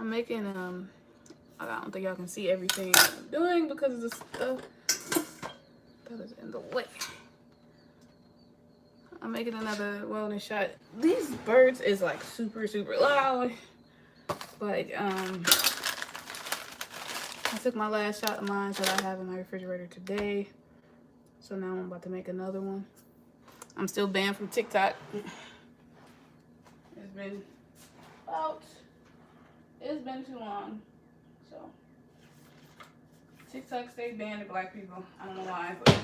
I'm making, I don't think y'all can see everything I'm doing because of the stuff that is in the way. I'm making another wellness shot. These birds is like super loud. But I took my last shot of mine that I have in my refrigerator today. So now I'm about to make another one. I'm still banned from TikTok. It's been too long. So TikTok stayed banned to black people. I don't know why, but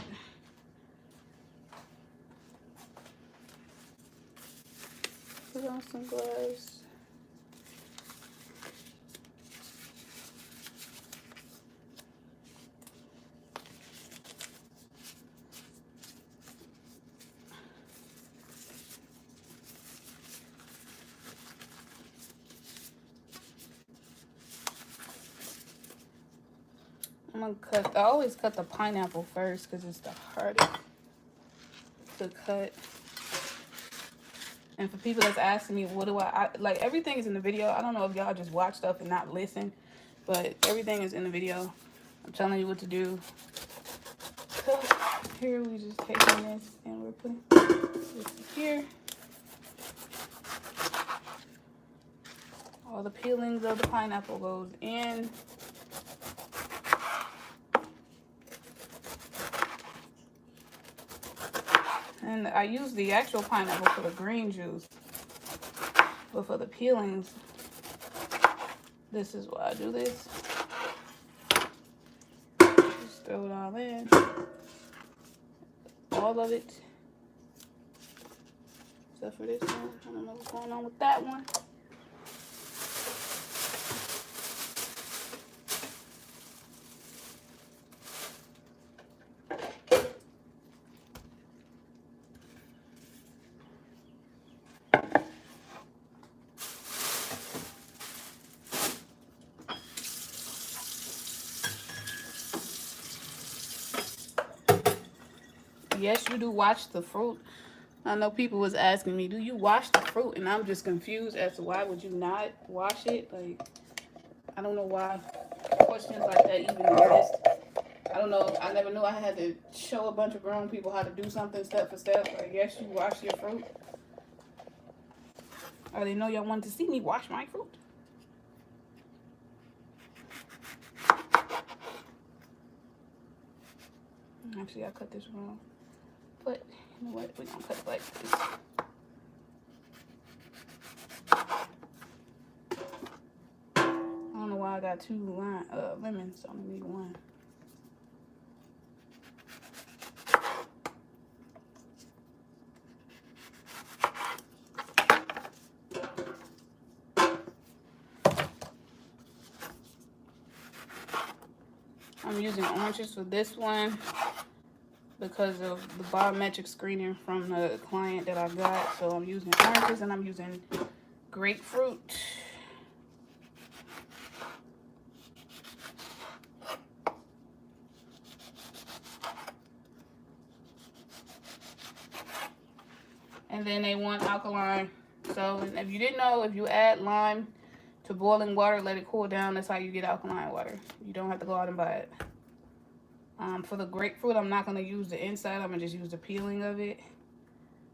put on some gloves. I'm gonna cut. I always cut the pineapple first because it's the hardest to cut. And for people that's asking me, what do I like? Everything is in the video. I don't know if y'all just watch stuff and not listen, but everything is in the video. I'm telling you what to do. So here we just taking this and we're putting this here. All the peelings of the pineapple goes in. And I use the actual pineapple for the green juice. But for the peelings, this is why I do this. Just throw it all in. All of it. Except for this one. I don't know what's going on with that one. Yes, you do wash the fruit. I know people was asking me, do you wash the fruit? And I'm just confused as to why would you not wash it? Like, I don't know why questions like that even exist. I don't know. I never knew I had to show a bunch of grown people how to do something step for step. Like, yes, you wash your fruit. I didn't know y'all wanted to see me wash my fruit. Actually, I cut this wrong. But you know what? We're gonna cut it like this. I don't know why I got two lemons. So I only need one. I'm using oranges for this one because of the biometric screening from the client that I got. So I'm using oranges and I'm using grapefruit. And then they want alkaline. So if you didn't know, if you add lime to boiling water, let it cool down, that's how you get alkaline water. You don't have to go out and buy it. For the grapefruit, I'm not going to use the inside. I'm going to just use the peeling of it.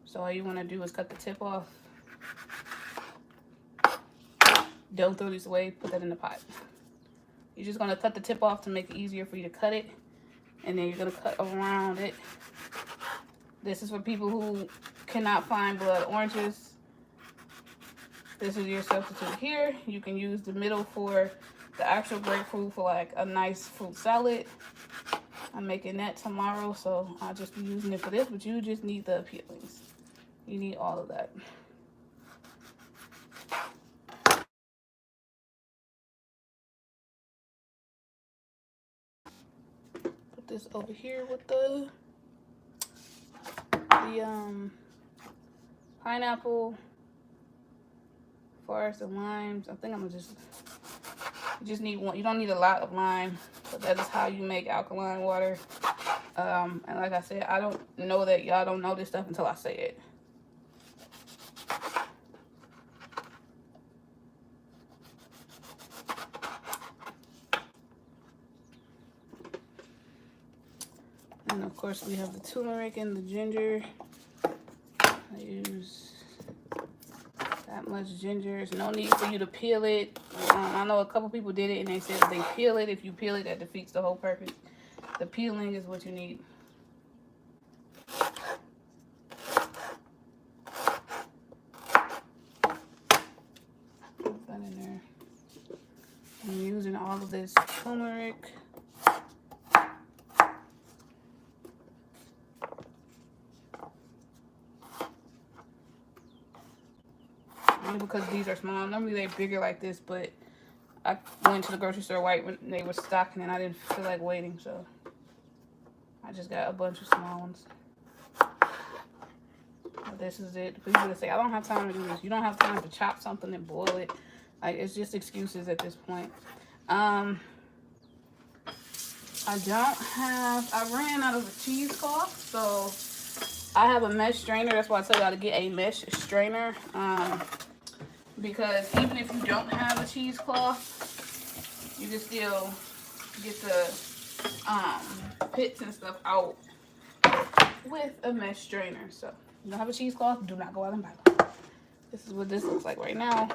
So all you want to do is cut the tip off. Don't throw this away. Put that in the pot. You're just going to cut the tip off to make it easier for you to cut it. And then you're going to cut around it. This is for people who cannot find blood oranges. This is your substitute here. You can use the middle for the actual grapefruit for like a nice fruit salad. I'm making that tomorrow, so I'll just be using it for this, but you just need the peelings. You need all of that. Put this over here with the pineapple, as far as the limes. I think I'm gonna just, you just need one. You don't need a lot of lime, but that is how you make alkaline water. And like I said, I don't know that y'all don't know this stuff until I say it. And of course we have the turmeric and the ginger. I use that much ginger. There's no need for you to peel it. I know a couple people did it and they said they peel it. If you peel it, that defeats the whole purpose. The peeling is what you need. Put that in there. I'm using all of this turmeric. Because these are small. Normally they're bigger like this, but I went to the grocery store right when they were stocking and I didn't feel like waiting, so I just got a bunch of small ones. But this is it. People that say, I don't have time to do this. You don't have time to chop something and boil it. Like, it's just excuses at this point. I ran out of a cheesecloth, so I have a mesh strainer. That's why I tell y'all to get a mesh strainer. Because even if you don't have a cheesecloth, you can still get the pits and stuff out with a mesh strainer. So if you don't have a cheesecloth, do not go out and buy one. This is what this looks like right now.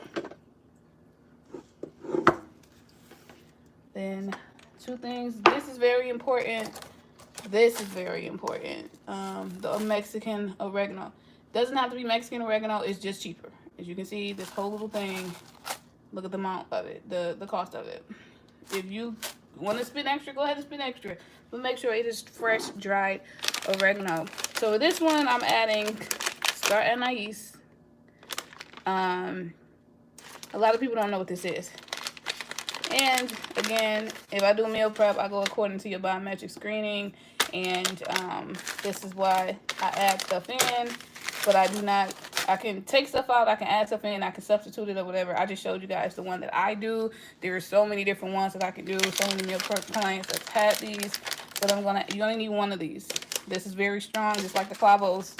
Then two things. This is very important. This is very important. The Mexican oregano. Doesn't have to be Mexican oregano. It's just cheaper. As you can see, this whole little thing, look at the amount of it, the cost of it. If you want to spend extra, go ahead and spend extra. But make sure it is fresh, dried oregano. So with this one, I'm adding star anise. A lot of people don't know what this is. And again, if I do meal prep, I go according to your biometric screening. And this is why I add stuff in. But I do not, I can take stuff out, I can add stuff in, I can substitute it or whatever. I just showed you guys the one that I do. There are so many different ones that I can do. So many meal prep clients that's had these. But you only need one of these. This is very strong, just like the clavos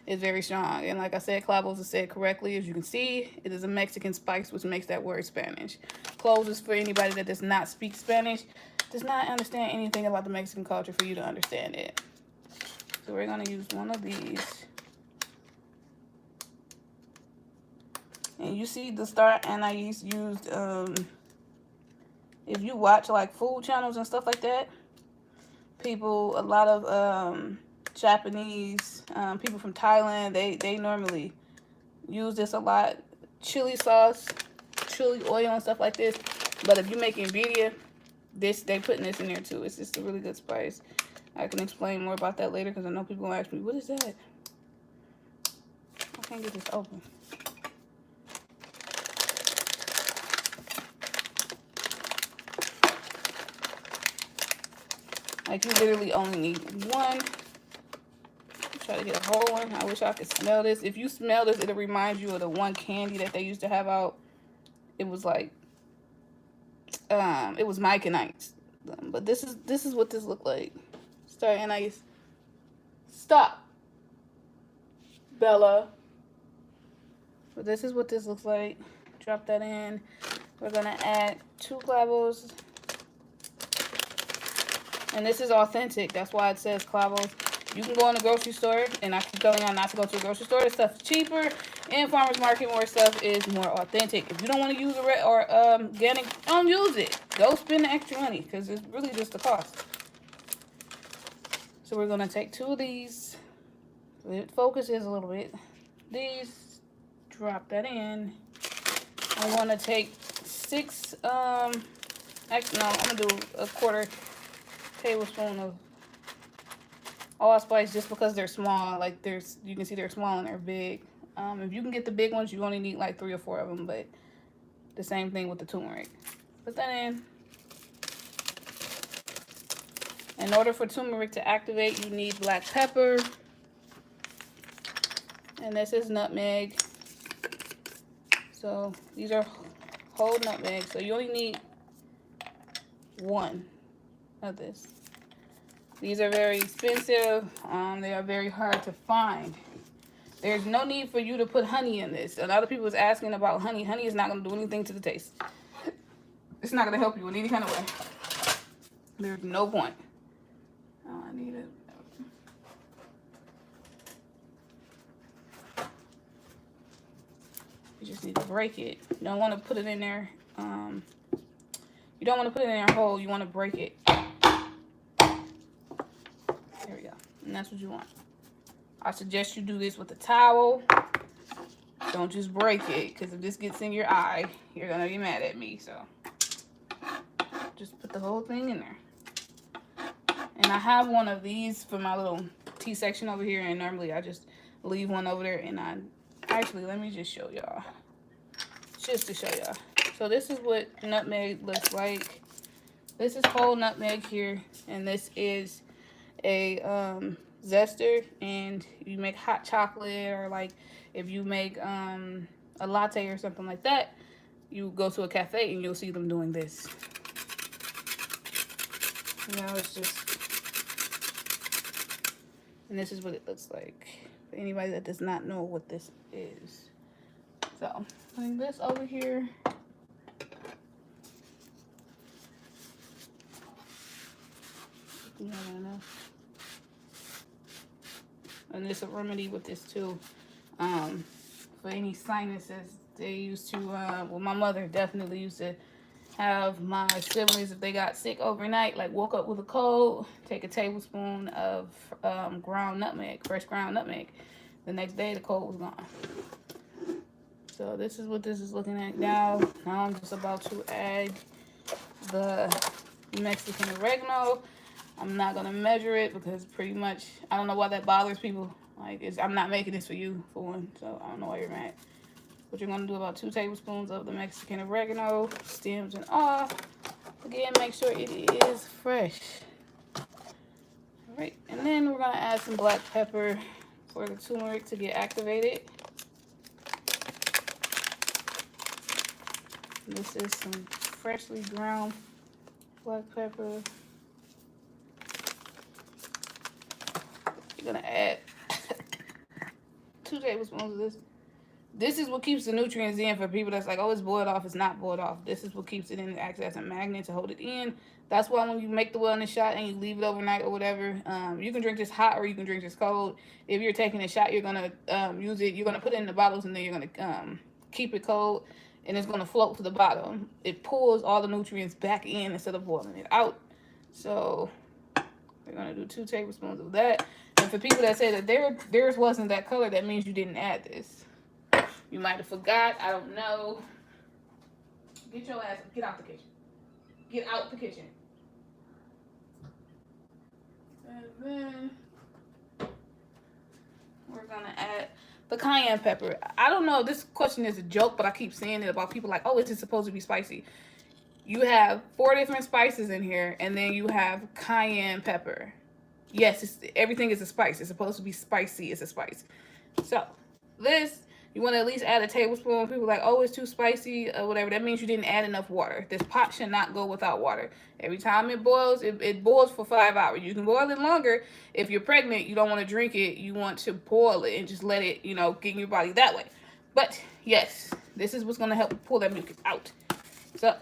is very strong. And like I said, clavos is said correctly. As you can see, it is a Mexican spice, which makes that word Spanish. Cloves is for anybody that does not speak Spanish, does not understand anything about the Mexican culture for you to understand it. So we're gonna use one of these. And you see the star anise used, if you watch like food channels and stuff like that, people, a lot of Japanese, people from Thailand, they normally use this a lot. Chili sauce, chili oil and stuff like this. But if you're making birria, they putting this in there too. It's just a really good spice. I can explain more about that later because I know people will ask me, what is that? I can't get this open. Like, you literally only need one. Try to get a whole one. I wish I could smell this. If you smell this, it'll remind you of the one candy that they used to have out. It was like, it was Mike and Ike's. But this is what this looked like. Star anise. Stop, Bella. But this is what this looks like. Drop that in. We're gonna add 2 clavos. And this is authentic. That's why it says clavos. You can go in the grocery store, and I keep telling y'all not to go to the grocery store. This stuff's cheaper. In farmer's market, more stuff is more authentic. If you don't want to use organic, don't use it. Go spend the extra money because it's really just the cost. So we're going to take 2 of these. It focuses a little bit. These, drop that in. I want to take 6, actually, no, I'm going to do a 1/4 tablespoon of allspice just because they're small. Like, you can see they're small and they're big. If you can get the big ones, you only need like 3 or 4 of them, but the same thing with the turmeric. Put that in. In order for turmeric to activate, you need black pepper. And this is nutmeg. So these are whole nutmeg. So you only need 1 of this. These are very expensive. They are very hard to find. There's no need for you to put honey in this. A lot of people is asking about honey. Honey is not going to do anything to the taste. It's not going to help you in any kind of way. There's no point. Oh, I need You just need to break it. You don't want to put it in there. You don't want to put it in there whole. You want to break it. There we go. And that's what you want. I suggest you do this with a towel. Don't just break it, because if this gets in your eye, you're going to get mad at me. So just put the whole thing in there. And I have one of these for my little tea section over here, and normally I just leave one over there. And actually, let me just show y'all, just to show y'all. So this is what nutmeg looks like. This is whole nutmeg here, and this is a zester. And you make hot chocolate, or like if you make a latte or something like that, you go to a cafe and you'll see them doing this. You know, it's just, and this is what it looks like for anybody that does not know what this is. So putting this over here. And there's a remedy with this too. For any sinuses, they used to, well, my mother definitely used to have my siblings, if they got sick overnight, like woke up with a cold, take a tablespoon of ground nutmeg, fresh ground nutmeg. The next day, the cold was gone. So this is what this is looking at now. Now I'm just about to add the Mexican oregano. I'm not gonna measure it because pretty much, I don't know why that bothers people. Like, I'm not making this for you, for one, so I don't know why you're mad. But you're gonna do about 2 tablespoons of the Mexican oregano, stems and all. Again, make sure it is fresh. All right, and then we're gonna add some black pepper for the turmeric to get activated. This is some freshly ground black pepper. You're gonna add 2 tablespoons of this. This is what keeps the nutrients in for people that's like, oh, it's boiled off. It's not boiled off. This is what keeps it in. It acts as a magnet to hold it in. That's why when you make the wellness shot and you leave it overnight or whatever, you can drink this hot or you can drink this cold. If you're taking a shot, you're gonna use it. You're gonna put it in the bottles and then you're gonna keep it cold, and it's gonna float to the bottom. It pulls all the nutrients back in instead of boiling it out. So we're gonna do 2 tablespoons of that. And for people that say that theirs wasn't that color, that means you didn't add this. You might have forgot. I don't know. Get your ass. Get out the kitchen. Get out the kitchen. And then we're gonna add the cayenne pepper. I don't know. This question is a joke, but I keep saying it about people like, oh, is it supposed to be spicy? You have 4 different spices in here, and then you have cayenne pepper. Yes, everything is a spice. It's supposed to be spicy. It's a spice. So this, you want to at least add a tablespoon. People are like, oh, it's too spicy or whatever. That means you didn't add enough water. This pot should not go without water. Every time it boils, it boils for 5 hours. You can boil it longer. If you're pregnant, you don't want to drink it. You want to boil it and just let it, you know, get in your body that way. But yes, this is what's going to help pull that mucus out. So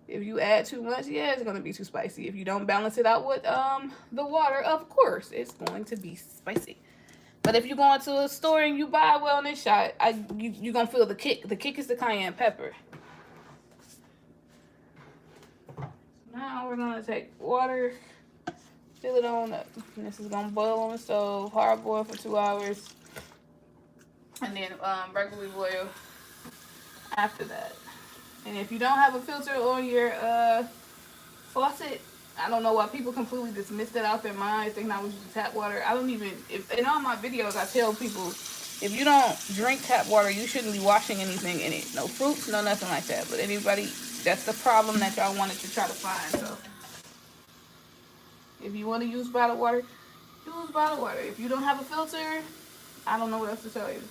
if you add too much, yeah, it's going to be too spicy. If you don't balance it out with the water, of course, it's going to be spicy. But if you go into a store and you buy a wellness shot, you're going to feel the kick. The kick is the cayenne pepper. Now we're going to take water, fill it on up. And this is going to boil on the stove, hard boil for 2 hours. And then regularly boil after that. And if you don't have a filter on your faucet, I don't know why people completely dismiss that out their minds, thinking I was using tap water. I don't even, in all my videos, I tell people, if you don't drink tap water, you shouldn't be washing anything in it. No fruits, no nothing like that. But anybody, that's the problem that y'all wanted to try to find. So if you want to use bottled water, use bottled water. If you don't have a filter, I don't know what else to tell you.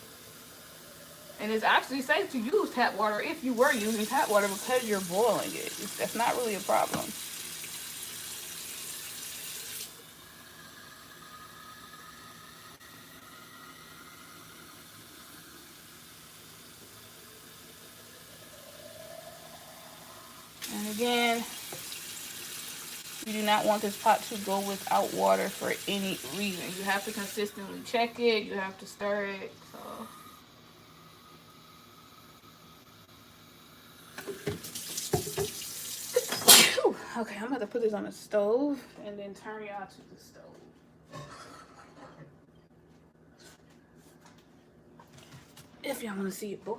And it's actually safe to use tap water if you were using tap water because you're boiling it. That's not really a problem. And again, you do not want this pot to go without water for any reason. You have to consistently check it. You have to stir it. So Okay, I'm about to put this on the stove and then turn y'all to the stove. If y'all want to see it boil.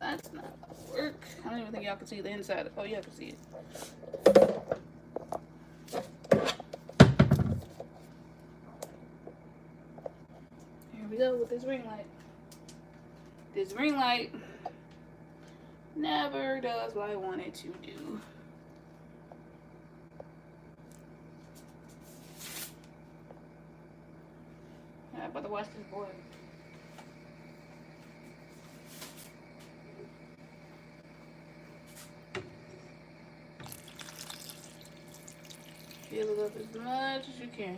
That's not gonna work. I don't even think y'all can see the inside. Oh, y'all can see it. Here we go with this ring light. This ring light never does what I want it to do. I'm about to watch this boil. Fill it up as much as you can.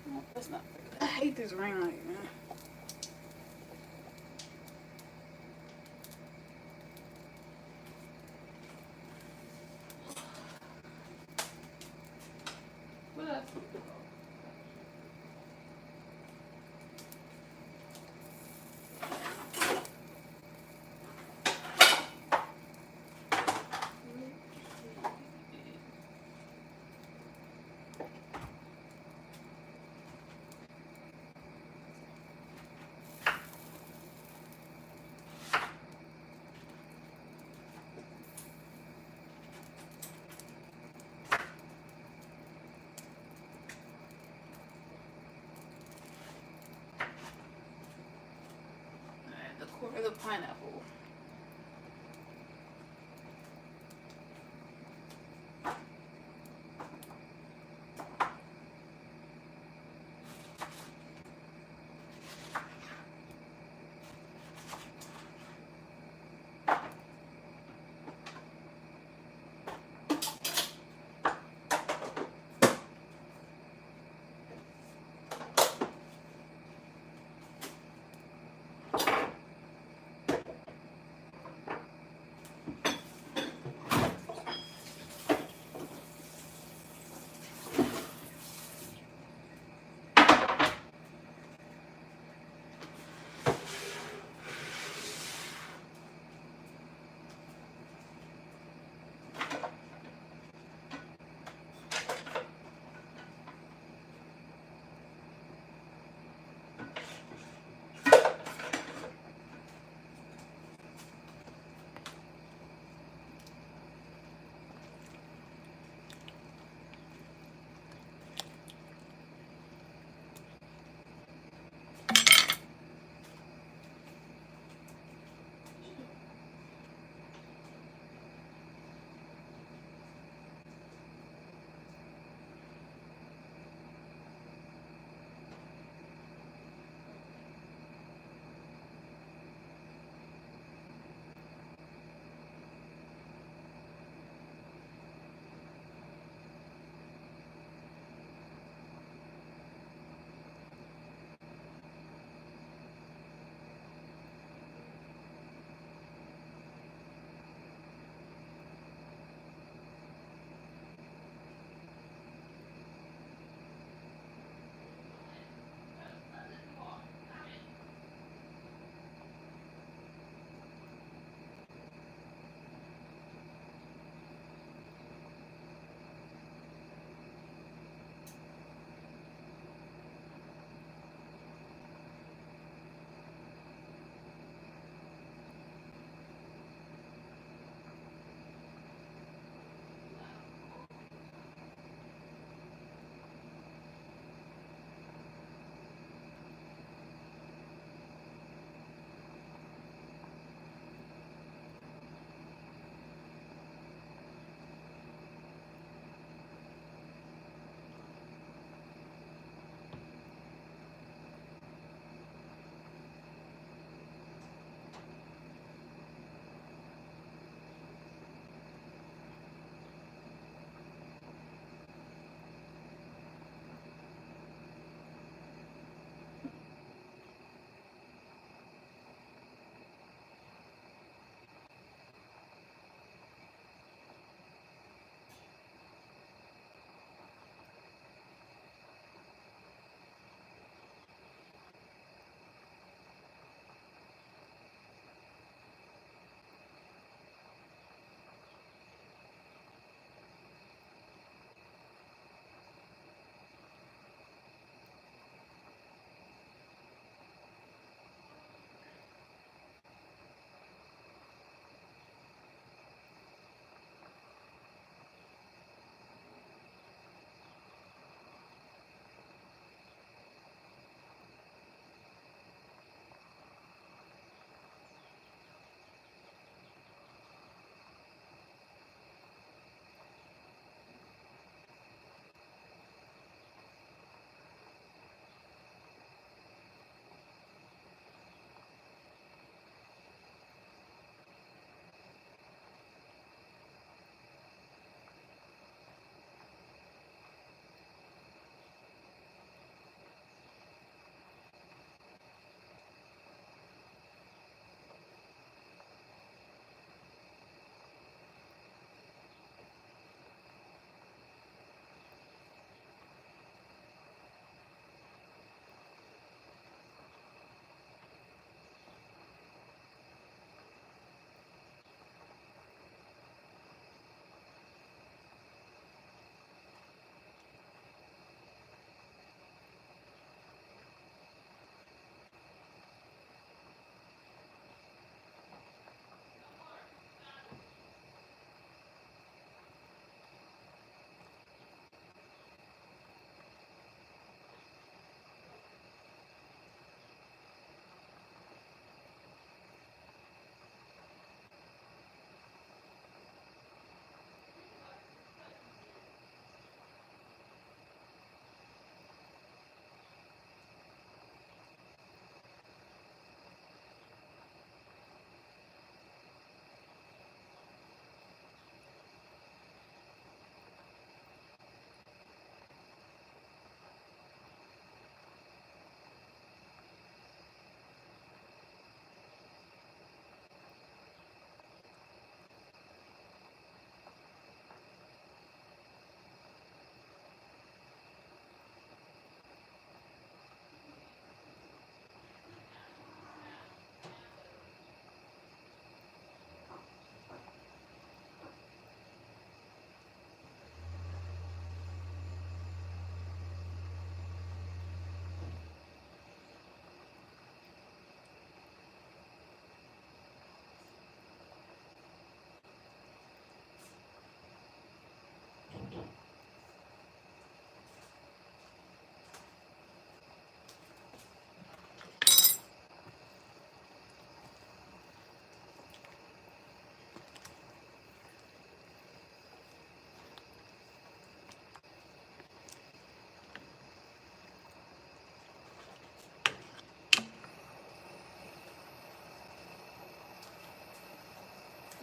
Oh, that's not. I hate this ring light, man. What else? The core of the pineapple.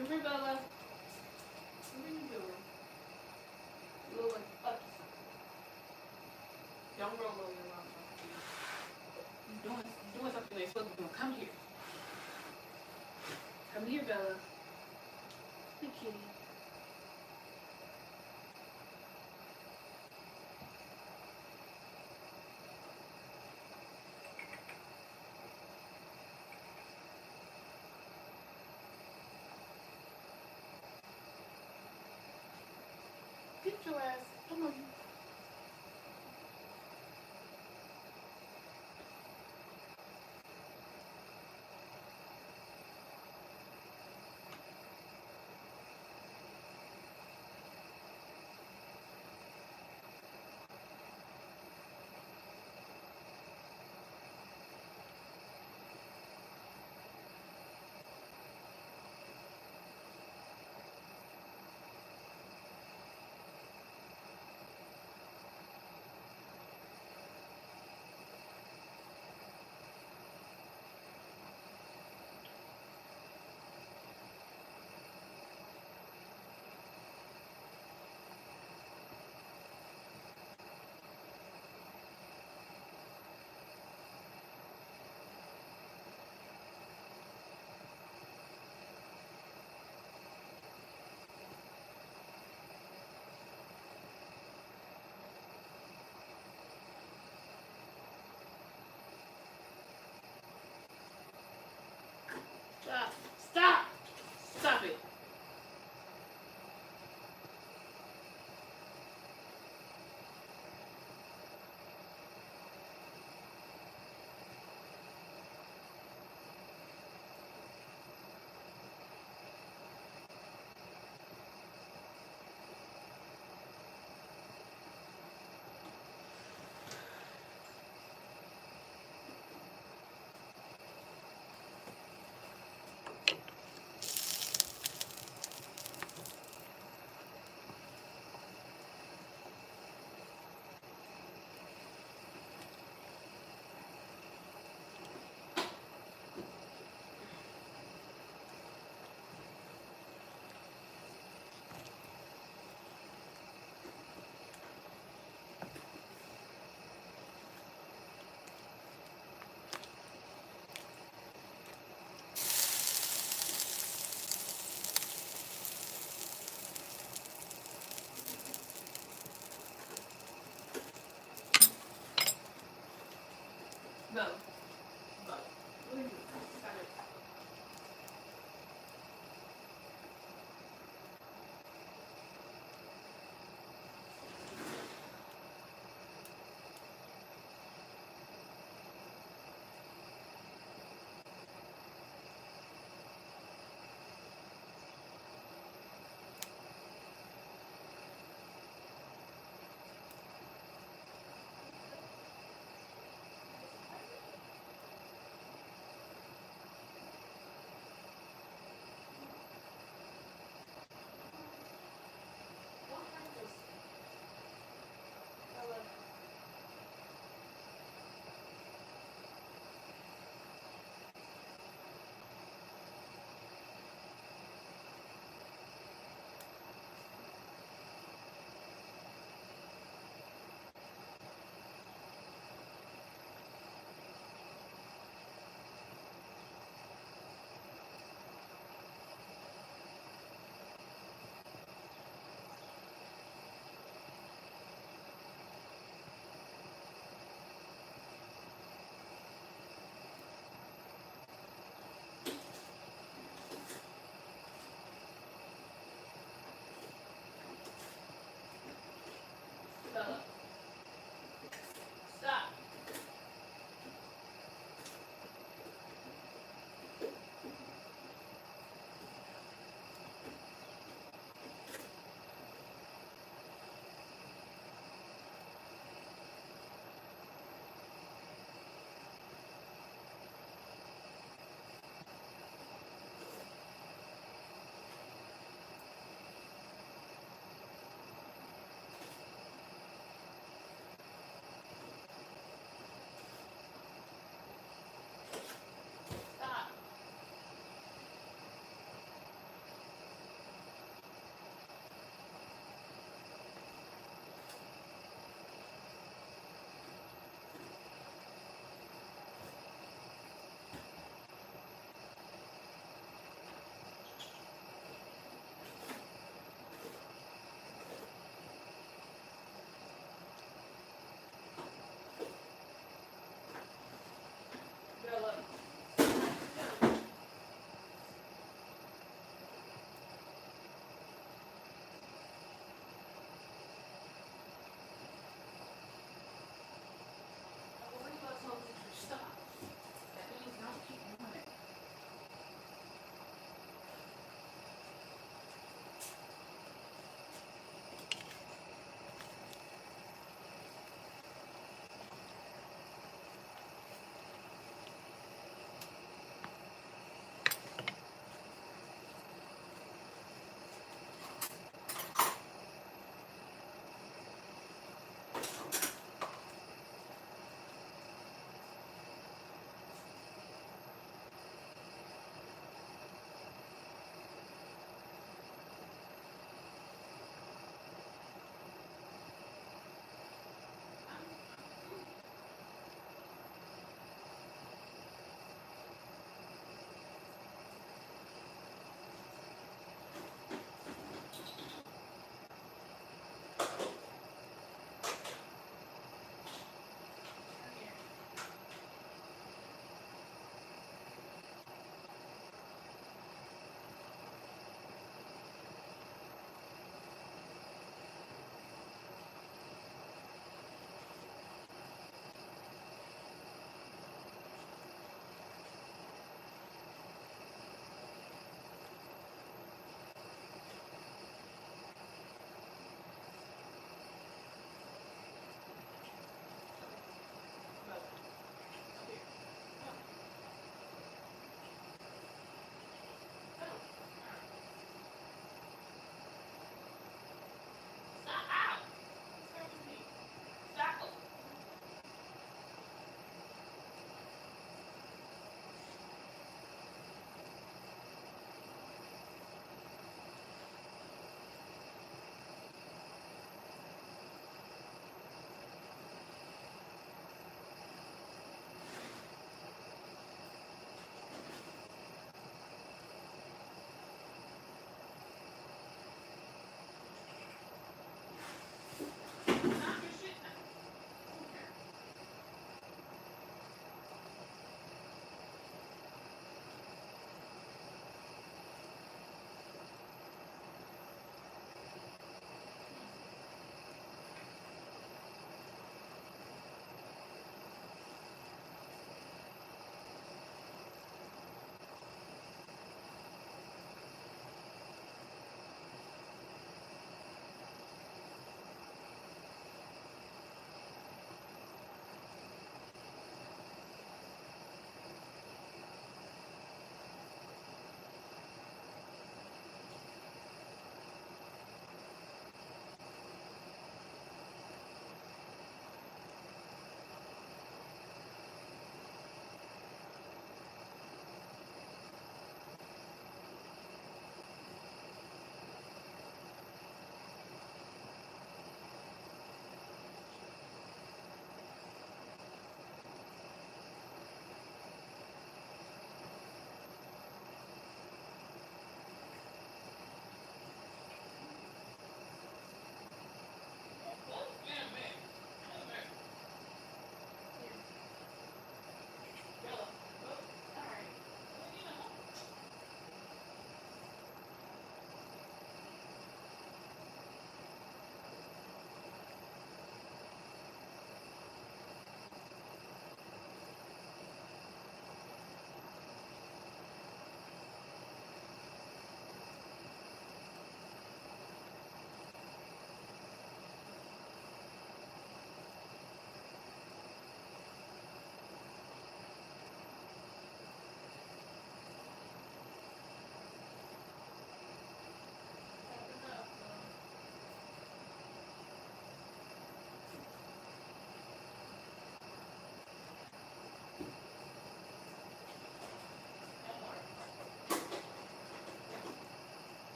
Come here, Bella. What are you doing? You look like up to something. Don't roll over your mouth. You're doing something you're supposed to be doing. Come here. Come here, Bella. Good kitty. Get your ass. Come on. Stop. Stop. Stop it. Go. Go. What are you doing? Stop it. Bella. Stop.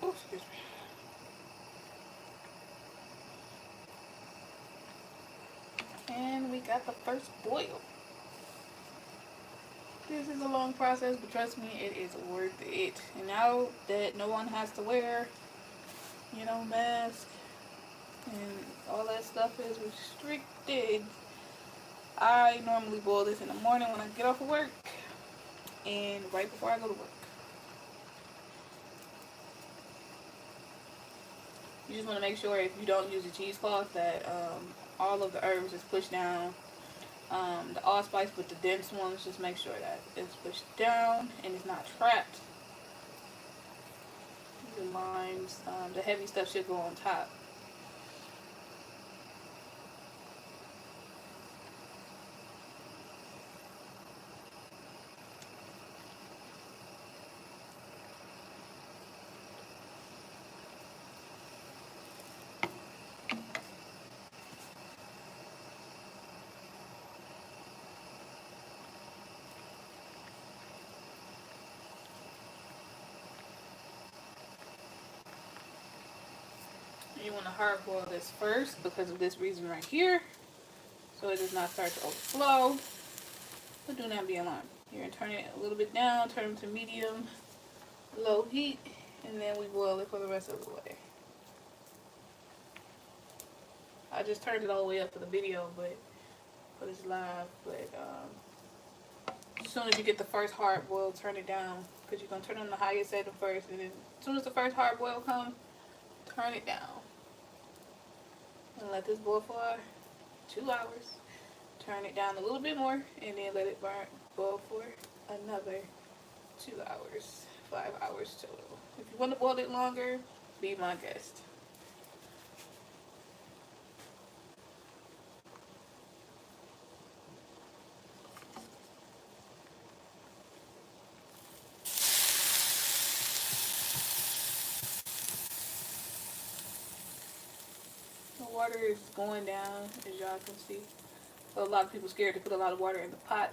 Oh, excuse me. And we got the first boil. This is a long process, but trust me, it is worth it. And now that no one has to wear, mask and all that stuff is restricted, I normally boil this in the morning when I get off of work and right before I go to work. You just want to make sure if you don't use a cheesecloth that all of the herbs is pushed down. The allspice with the dense ones, just make sure that it's pushed down and it's not trapped. The limes, the heavy stuff should go on top. You want to hard boil this first because of this reason right here, so it does not start to overflow. But do not be alarmed. You're going to turn it a little bit down, turn it to medium, low heat, and then we boil it for the rest of the way. I just turned it all the way up for the video, but it's live. But as soon as you get the first hard boil, turn it down, because you're going to turn on the highest setting first, and then as soon as the first hard boil comes, turn it down. And let this boil for 2 hours. Turn it down a little bit more, and then let it boil for another 2 hours. 5 hours total. If you want to boil it longer, be my guest. The water is going down, as y'all can see. So a lot of people scared to put a lot of water in the pot.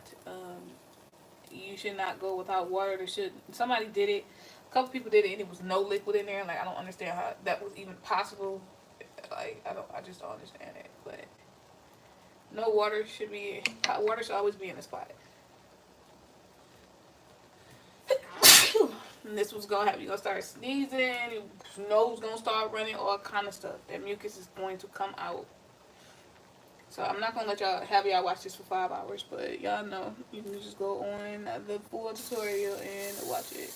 You should not go without water. Somebody did it. A couple people did it, and it was no liquid in there. Like, I don't understand how that was even possible. Like, I just don't understand it. But no water should be. Hot water should always be in this pot. And this was gonna have you gonna start sneezing, your nose gonna start running, all kind of stuff. That mucus is going to come out. So I'm not gonna let y'all watch this for 5 hours, but y'all know you can just go on the full tutorial and watch it.